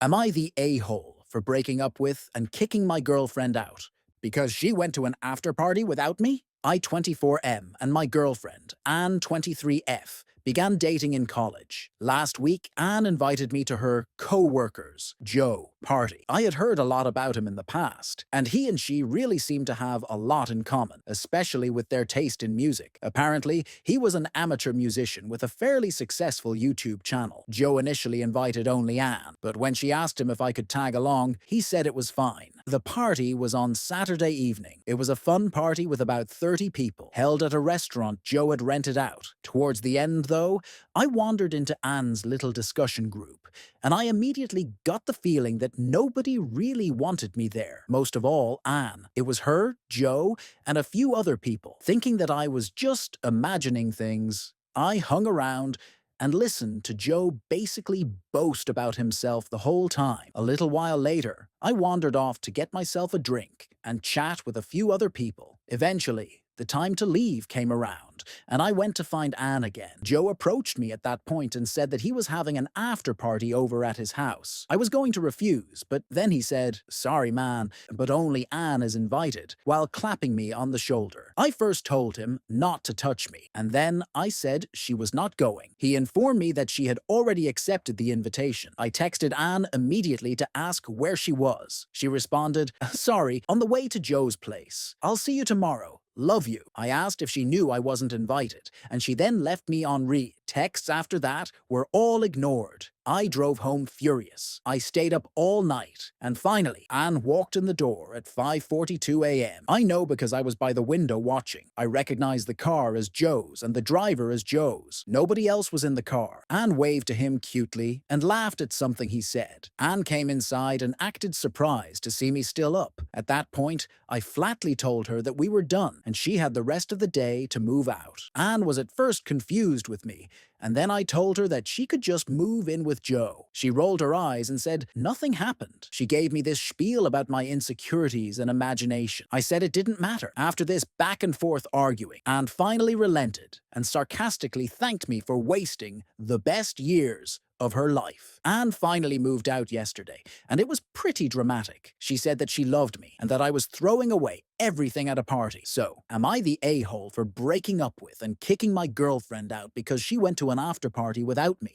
Am I the a-hole for breaking up with and kicking my girlfriend out because she went to an after party without me? I, 24M, and my girlfriend, Anne, 23F, began dating in college. Last week, Anne invited me to her co-worker's, Joe, party. I had heard a lot about him in the past, and he and she really seemed to have a lot in common, especially with their taste in music. Apparently, he was an amateur musician with a fairly successful YouTube channel. Joe initially invited only Anne, but when she asked him if I could tag along, he said it was fine. The party was on Saturday evening. It was a fun party with about 30 people, held at a restaurant Joe had rented out. Towards the end, though, I wandered into Anne's little discussion group, and I immediately got the feeling that nobody really wanted me there. Most of all, Anne. It was her, Joe, and a few other people. Thinking that I was just imagining things, I hung around and listened to Joe basically boast about himself the whole time. A little while later, I wandered off to get myself a drink and chat with a few other people. Eventually, the time to leave came around, and I went to find Anne again. Joe approached me at that point and said that he was having an after party over at his house. I was going to refuse, but then he said, "Sorry man, but only Anne is invited," while clapping me on the shoulder. I first told him not to touch me, and then I said she was not going. He informed me that she had already accepted the invitation. I texted Anne immediately to ask where she was. She responded, "Sorry, on the way to Joe's place. I'll see you tomorrow. Love you." I asked if she knew I wasn't invited, and she then left me on read. Texts after that were all ignored. I drove home furious. I stayed up all night, and finally, Anne walked in the door at 5:42 a.m. I know because I was by the window watching. I recognized the car as Joe's and the driver as Joe's. Nobody else was in the car. Anne waved to him cutely and laughed at something he said. Anne came inside and acted surprised to see me still up. At that point, I flatly told her that we were done, and she had the rest of the day to move out. Anne was at first confused with me, and then I told her that she could just move in with Joe. She rolled her eyes and said nothing happened. She gave me this spiel about my insecurities and imagination. I said it didn't matter. After this back and forth arguing, Anne finally relented and sarcastically thanked me for wasting the best years of her life. Anne finally moved out yesterday, and it was pretty dramatic. She said that she loved me and that I was throwing away everything at a party. So, am I the a-hole for breaking up with and kicking my girlfriend out because she went to an after party without me?